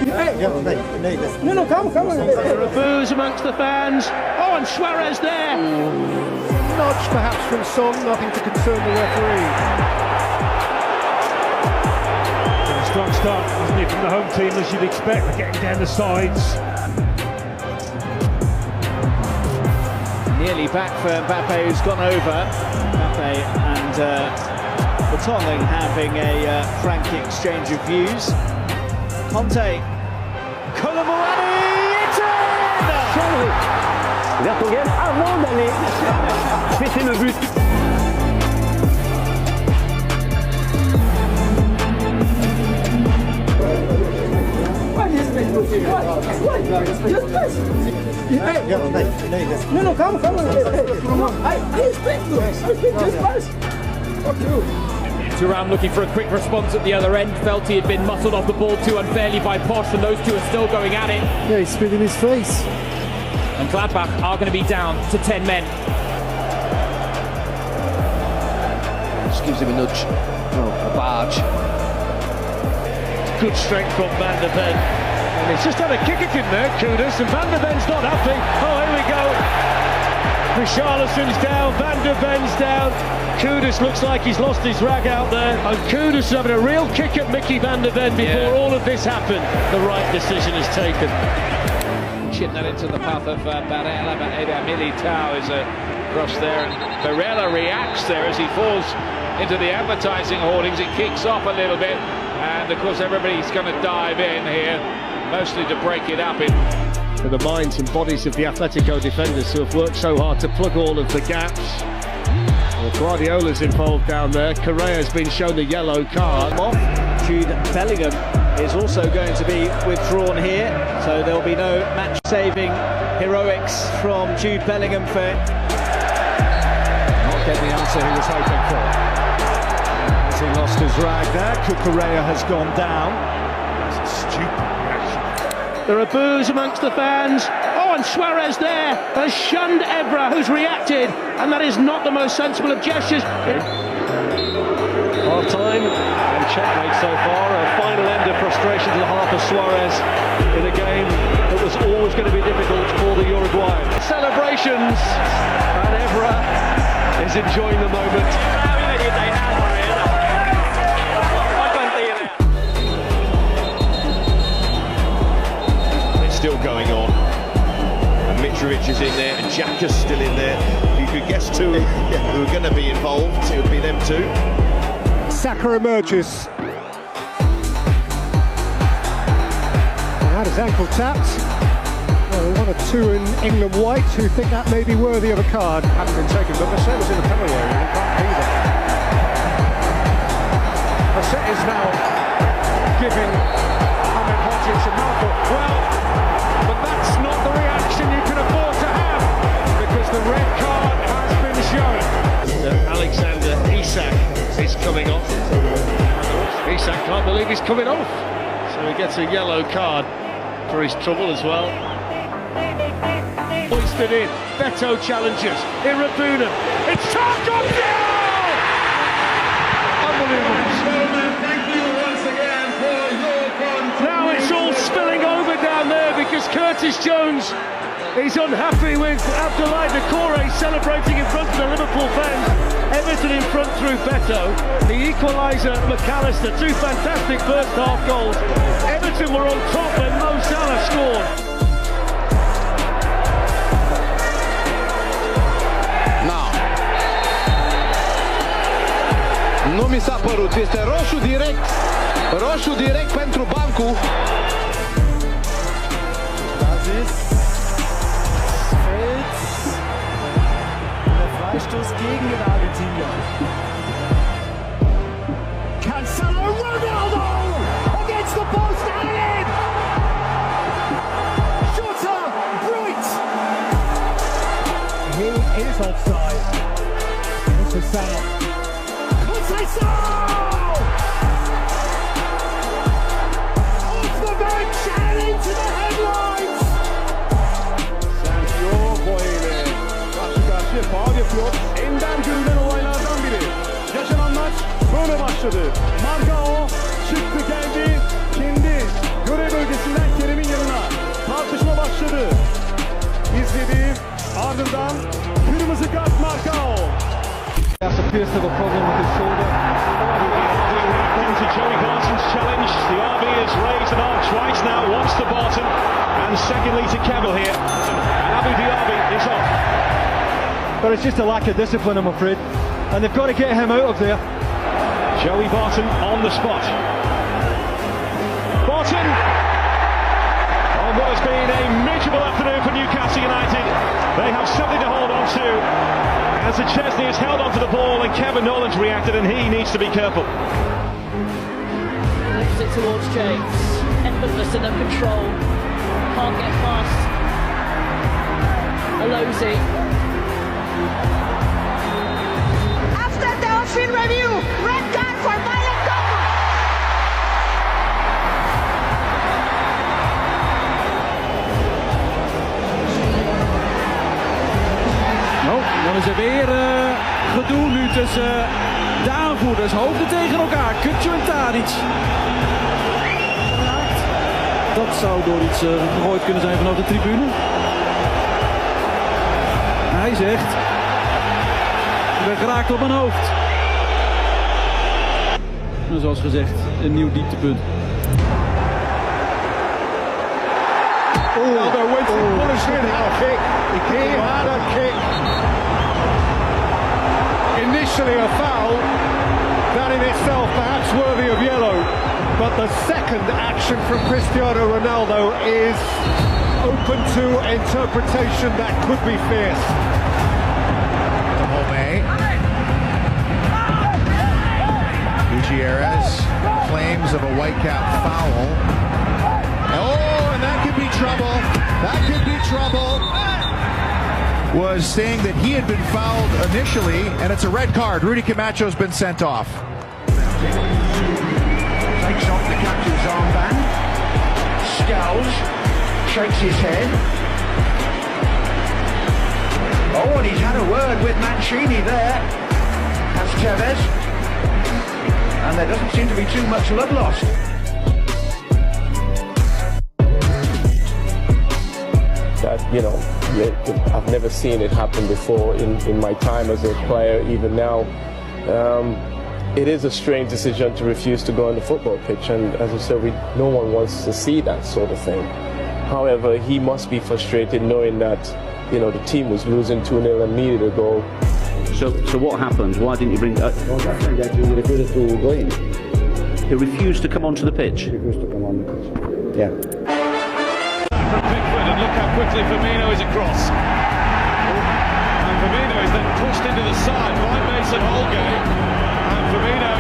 No, come. There are boos amongst the fans. Oh, and Suarez there. Nudge perhaps from Son, nothing to concern the referee. A strong start, isn't it, from the home team, as you'd expect. They're getting down the sides. Nearly back for Mbappe, who's gone over. Mbappe and Vertonghen having a frank exchange of views. Conte, Colomboani, it's in! Vertonghen avant d'aller fêter le but. No, come. I expect just pass. Fuck you. Thuram looking for a quick response at the other end. Felt he had been muscled off the ball too unfairly by Posch, and those two are still going at it. Yeah, he's spit in his face. And Gladbach are going to be down to 10 men. Just gives him a nudge. Oh, a barge. Good strength from Van de Ven. And he's just had a kick at him there, Kudus, and Van de Ven's not happy. Oh, here we go. Richarlison's down, Van de Ven's down. Kudus looks like he's lost his rag out there. And Kudus having a real kick at Mickey Van de Ven before all of this happened. The right decision is taken. Chip that into the path of Barella, but Eder Militao is across there. And Barella reacts there as he falls into the advertising hoardings. It kicks off a little bit. And of course everybody's going to dive in here, mostly to break it up. For the minds and bodies of the Atletico defenders who have worked so hard to plug all of the gaps. Well, Guardiola's involved down there. Correa's been shown a yellow card. Jude Bellingham is also going to be withdrawn here, so there'll be no match-saving heroics from Jude Bellingham for... Not get the answer he was hoping for. As he lost his rag there, Cucurella has gone down. It's a stupid reaction. There are boos amongst the fans. Oh, and Suarez there has shunned Evra, who's reacted, and that is not the most sensible of gestures. Half-time and checkmate so far. A final end of frustration to the half of Suarez in a game that was always going to be difficult for the Uruguayan. Celebrations, and Evra is enjoying the moment. It's still going on. And Mitrovic is in there, and Xhaka's still in there. If you could guess two who are going to be involved, it would be them two. Saka emerges. He had his ankle tapped. Well, one or two in England white who think that may be worthy of a card. Hadn't been taken, but Vasset was in the penalty area. He can't be there. Vasset is now giving Ahmed Hodzic a mouthful. Well, but that's not the reaction you can afford to have, because the red card has been shown. Alexander Isak is coming off. Isak can't believe he's coming off. So he gets a yellow card for his trouble as well. Hoisted in. Beto challenges. Irabuna. It's Tarkov! Unbelievable. Now it's all spilling over down there because Curtis Jones is unhappy with Abdoulaye Doucouré celebrating in front of the Liverpool fans. Everton in front through Beto. The equaliser, McAllister. Two fantastic first half goals. Everton were on top when Mo Salah scored. Nu mi s-a părut, este roșu direct pentru Bancu. Freistoß gegen den Argentinier. Cancelo Ronaldo against the post and in! Shooter, Bruit! He is offside. This is Salah. Conceição! Off the bench and into the headlines! Sergio Boyle karşı karşıya faul yapıyor. Ender görülen olaylardan biri. Yaşanan maç böyle başladı. Marcao çıktı geldi. Kendi görev bölgesinden ardından kırmızı kart Markao. That's appears to have a problem with his shoulder. To Joey Barton's challenge, the RB has raised an arm twice now, once to Barton, and secondly to Campbell here, and Abu Dhabi is off. But it's just a lack of discipline, I'm afraid, and they've got to get him out of there. Joey Barton on the spot. Barton! On what has been a miserable afternoon for Newcastle United, they have something to hold on to. As Chesney has held onto the ball and Kevin Nolan's reacted, and he needs to be careful. Lifts it towards James. Effortless in the control. Can't get past Alozi. After the on-field review, red card for violent conduct. Nou, dan is er weer gedoe nu tussen de aanvoerders. Hoofden tegen elkaar. Kutjo en Tadic. Dat zou door iets gegooid kunnen zijn vanaf de tribune. Hij zegt: ik ben geraakt op mijn hoofd. En zoals gezegd, een nieuw dieptepunt. Ronaldo went for the punishment. He had a kick. Initially a foul, that in itself perhaps worthy of yellow, but the second action from Cristiano Ronaldo is open to interpretation that could be fierce. Gutierrez claims of a Whitecap foul. Oh, and that could be trouble. That could be trouble. Was saying that he had been fouled initially, and it's a red card. Rudy Camacho's been sent off. Takes off the captain's armband. Scowls. Shakes his head. Oh, and he's had a word with Mancini there. That's Tevez. And there doesn't seem to be too much blood lost. That, you know, I've never seen it happen before in my time as a player, even now. It is a strange decision to refuse to go on the football pitch, and as I said, no one wants to see that sort of thing. However, he must be frustrated knowing that, you know, the team was losing 2-0 and needed a goal. So what happened? Why didn't you bring... He refused to come onto the pitch? He refused to come on the pitch, yeah. From Pickford, and look how quickly Firmino is across. And Firmino is then pushed into the side by Mason Holgate. And Firmino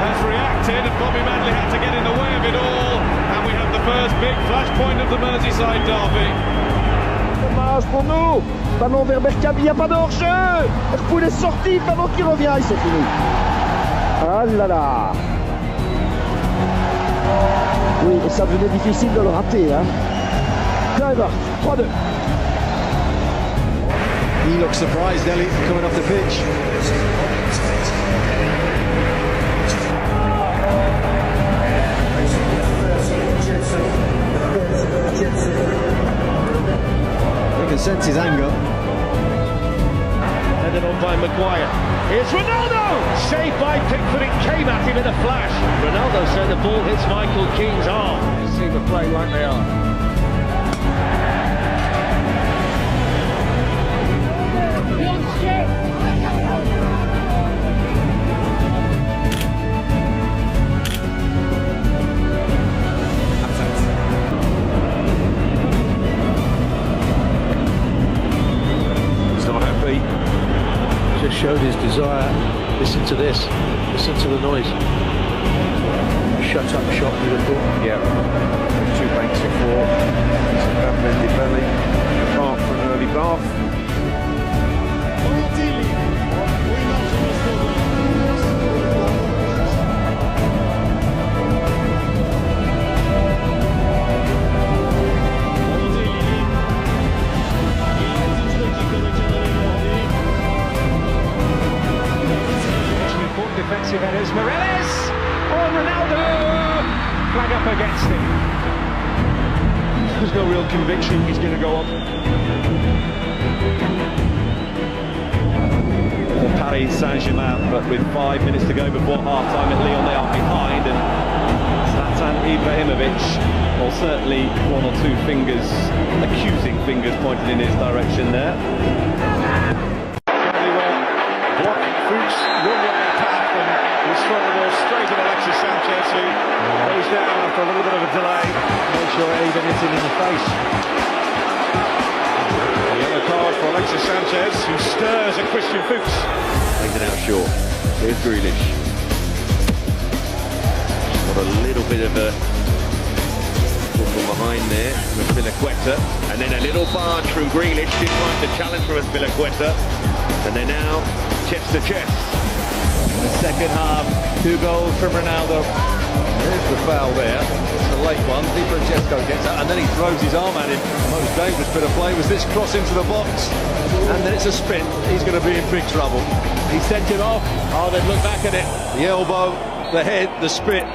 has reacted, and Bobby Manley had to get in the way of it all. And we have the first big flashpoint of the Merseyside derby. Dommage pour nous. Ballon vers Bergkamp, il n'y a pas de hors-jeu. Herpoul est sorti, le ballon qui revient, et c'est fini. Ah là là. Oui, et ça devenait difficile de le rater. Hein. Kluivert, 3-2. He looks surprised, Elliot, coming off the pitch. You can sense his anger. Headed on by Maguire. Here's Ronaldo! Saved by Pickford, it came at him in a flash. Ronaldo said the ball hits Michael Keane's arm. You see the play like they are. Just showed his desire. Listen to this. Listen to the noise. Shut up shop, you'd have thought. Yeah. 2 banks of 4. It's a bended belly. Apart from an early bath. Defensive headers, Morelos! Oh, Ronaldo! Flag up against him. There's no real conviction he's going to go on. Paris Saint-Germain, but with 5 minutes to go before half-time at Lyon, they are behind, and Zlatan Ibrahimovic, well, certainly one or two fingers, accusing fingers pointed in his direction there. Very well blocked Fuchs, one-way path, and he's thrown the ball straight at Alexis Sanchez, who goes down after a little bit of a delay. Make sure it even hits him in the face. A yellow card for Alexis Sanchez, who stirs at Christian Fuchs. Plays it out short. Here's Grealish. Got a little bit of a from behind there with Azpilicueta, and then a little barge from Grealish, did try to challenge from Azpilicueta, and they're now chest to chest. In the second half, 2 goals from Ronaldo. There's the foul there. It's a late one. Di Francesco gets out, and then he throws his arm at him. The most dangerous bit of play was this cross into the box, and then it's a spin. He's going to be in big trouble. He sent it off. Oh, they've looked back at it. The elbow, the head, the spit.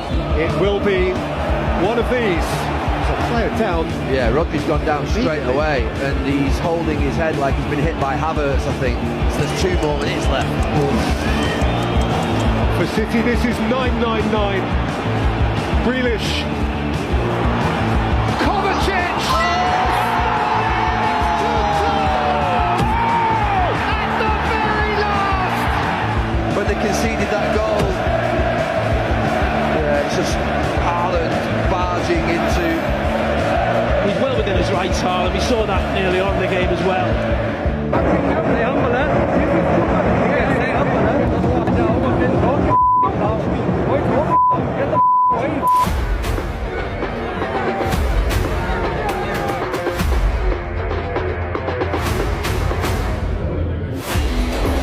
It will be one of these. Play it down. Yeah, Rodri's gone down straight away, and he's holding his head like he's been hit by Havertz, I think. So there's 2 more minutes left. For City, this is 9-9-9. Grealish. Kovacic! At the very last! When they conceded that goal, yeah, it's just Haaland barging into... He's well within his rights, Haaland. We saw that early on in the game as well.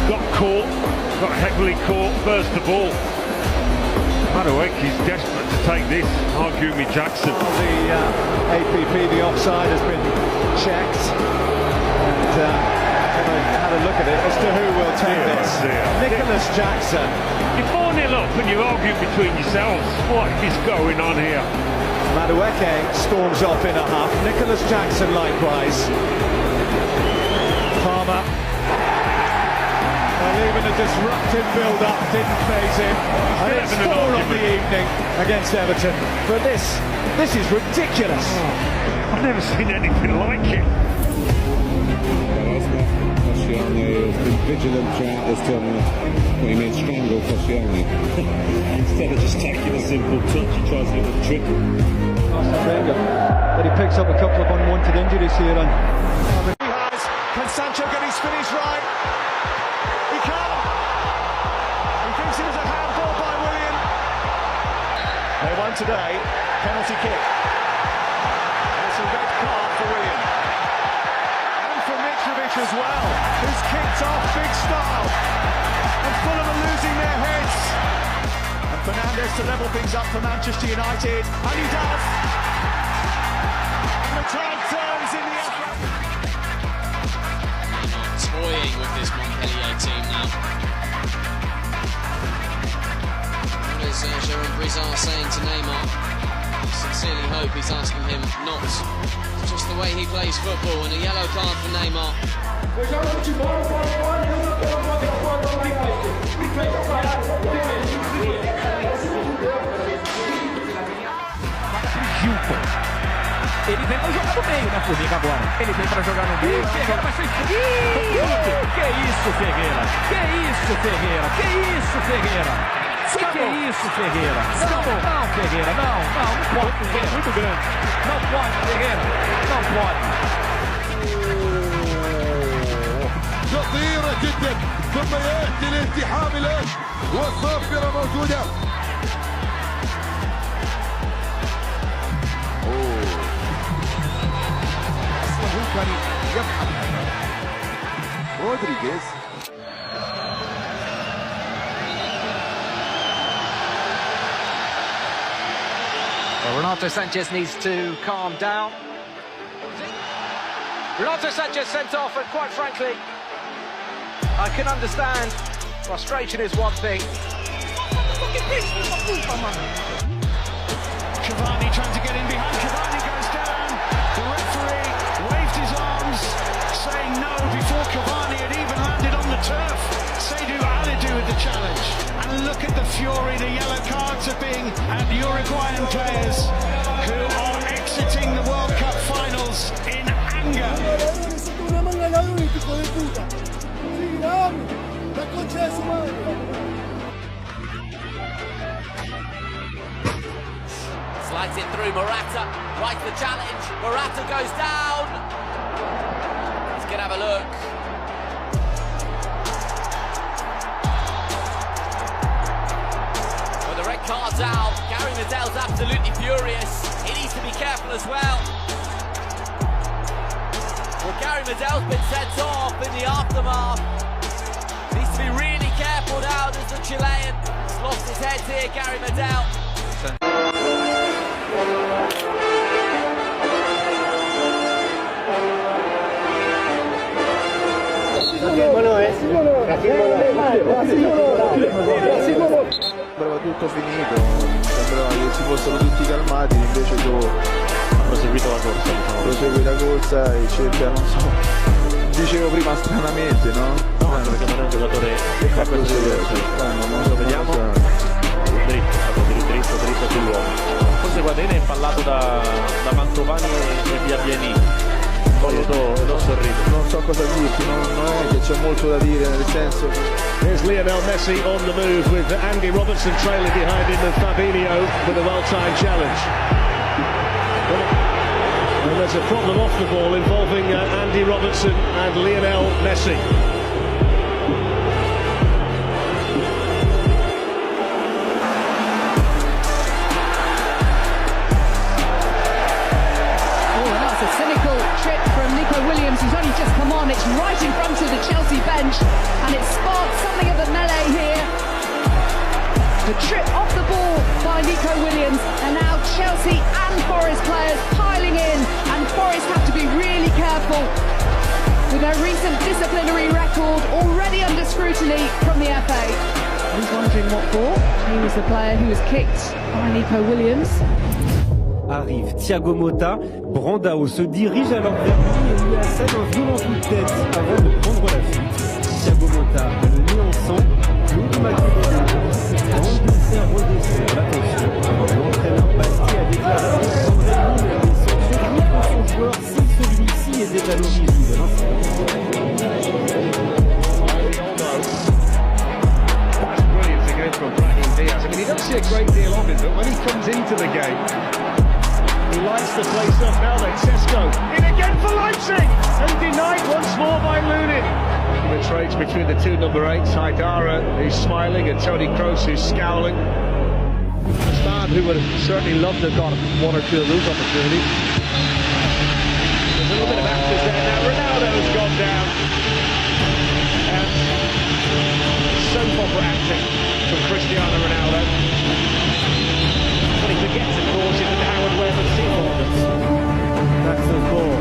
Got caught, got heavily caught, burst the ball. Madueke's desperate to take this, arguing with Jackson. The APP, the offside has been checked, and had a look at it as to who will take this. Nicholas Jackson. You're 4-0 up and you're arguing between yourselves. What is going on here? Madueke storms off in a huff. Nicholas Jackson likewise. Palmer. Well, even a disruptive build-up didn't faze him. And it's 4 on the evening against Everton. But this is ridiculous. I've never seen anything like it. Koscielny has been vigilant throughout this tournament. What do you mean, strangle Koscielny? Instead of just taking a simple touch, he tries to do a triple. But he picks up a couple of unwanted injuries here. And Can Sancho get his finish right? He can. He thinks it was a handball by Willian. They won today. Penalty kick. It's a red card for Willian. And for Mitrovic as well, who's kicked off big style. And Fulham are losing their heads. And Fernandes to level things up for Manchester United. And he does. And the tide turns in the toying with this Montpellier team now. What is Jérôme Brizard saying to Neymar? I sincerely hope he's asking him not just the way he plays football, and a yellow card for Neymar. Ele vem para jogar no meio, né, Formiga, agora? Ele vem para jogar no meio. Ferreira vai ser expulso. Que isso, Ferreira? Que isso, Ferreira? Que isso, Ferreira? Que isso, Ferreira? Não, Ferreira, não pode, Ferreira. Muito grande. Não pode, Ferreira. Não pode. خطيرة جدا ثم يأتي الالتحام الآن والصافرة موجودة. كان يفعل رودريغيز. Well, Renato Sanchez needs to calm down. Renato Sanchez sent off, and quite frankly, I can understand frustration is one thing. Cavani trying to get in behind. Cavani goes down. The referee waved his arms, saying no before Cavani had even landed on the turf. Seydou challenge. And look at the fury, the yellow cards are being at Uruguayan players who are exiting the World Cup finals in anger. Slides it through Morata, right the challenge, Morata goes down. Let's get have a look. With the red cards out, Gary Medel's absolutely furious. He needs to be careful as well. Well, Gary Medel's been sent off in the aftermath. Needs to be really careful now as the Chilean has lost his head here, Gary Medel. Sembrava tutto finito, sembrava che si fossero tutti calmati, invece dopo ha proseguito la corsa, diciamo. Prosegue la corsa e cerca, non so, dicevo prima stranamente, no? No, perché non è un giocatore che fa questo non lo vediamo. Dritto sull'uomo. Forse Guadagnino è impallato da Mantovani e Biabiani. Poi non sorrido. Non so cosa dirti, non è che c'è molto da dire, nel senso. Here's Lionel Messi on the move with Andy Robertson trailing behind him and Fabinho with a well-timed challenge. And there's a problem off the ball involving Andy Robertson and Lionel Messi. Williams, who's only just come on, it's right in front of the Chelsea bench, and it sparked something of a melee here. The trip off the ball by Nico Williams, and now Chelsea and Forest players piling in, and Forest have to be really careful with their recent disciplinary record already under scrutiny from the FA. He's wondering what for. He was the player who was kicked by Nico Williams. Arrive Thiago Motta, Brandao se dirige alors vers lui et lui assène un violent coup de tête avant de prendre la fuite. Thiago Motta a le nez en sang, Claude Makelele tente de faire redescendre la tension. L'entraîneur Bastien a déclaré qu'André Lille allait sanctionner contre son joueur si celui-ci était à l'origine de l'incident. That's brilliant again from Brahim Diaz. I mean, you don't see a great deal of it, but when he comes into the game, he lights the place up. Now then, Sesko in again for Leipzig, and denied once more by Lunin. The trades between the two number 8s, Haidara, who's smiling, and Toni Kroos, who's scowling. Stad, who would certainly love to have got one or two of those opportunities. There's a little bit of actors there now. Ronaldo has gone down. And soap opera acting from Cristiano Ronaldo. What he forgets, of course, is that Howard Webb has seen all of this. That's the ball.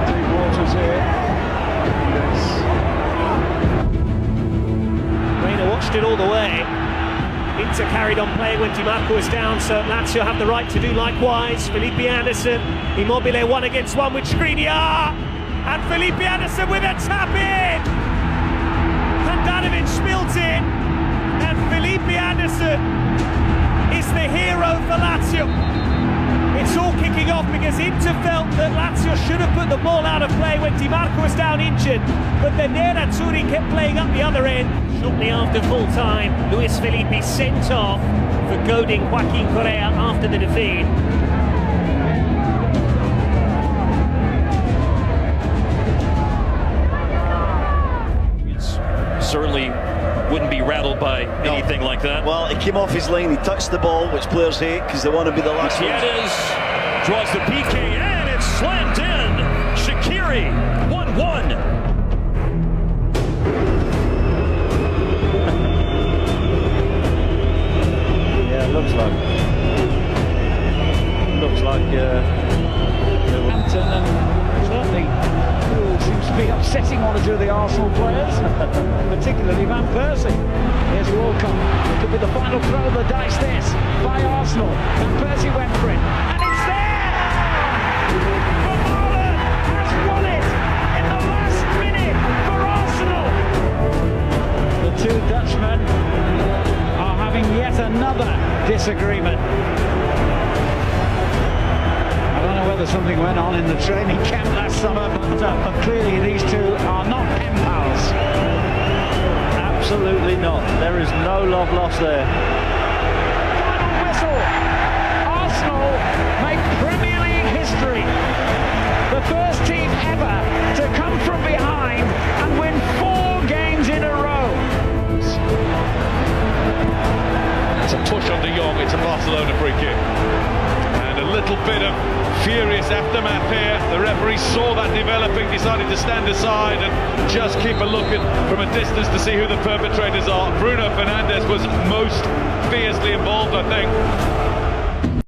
Deep waters here. Yes. Reina watched it all the way. Inter carried on playing when Di Marco was down, so Lazio have the right to do likewise. Felipe Anderson, Immobile 1 against 1 with Skriniar. And Felipe Anderson with a tap in. Handanovic spilt in. And Felipe Anderson is the hero for Lazio. It's all kicking off because Inter felt that Lazio should have put the ball out of play when Di Marco was down injured, but then Nerazzurri kept playing up the other end. Shortly after full time, Luis Felipe sent off for goading Joaquin Correa after the defeat. Certainly wouldn't be rattled by anything like that. Well, he came off his line, he touched the ball, which players hate because they want to be the last one. Gutierrez draws the PK and it's slammed in. Shaqiri, 1-1. Yeah, looks like Hampton, and certainly seems to be upsetting one or two of the Arsenal players, particularly Van Persie. Here's Walcott. It could be the final throw of the dice this by Arsenal. Van Persie went for it, and it's there! Vermaelen has won it in the last minute for Arsenal. whether something went on in the training camp last summer, but clearly these two are not pen pals. Absolutely not. There is no love lost there. Final whistle. Arsenal make Premier League history. The first team ever to come from behind and win 4 games in a row. It's a push on De Jong. It's a Barcelona free kick. And a little bit of furious aftermath here. The referee saw that developing, decided to stand aside and just keep a look from a distance to see who the perpetrators are. Bruno Fernandes was most fiercely involved, I think.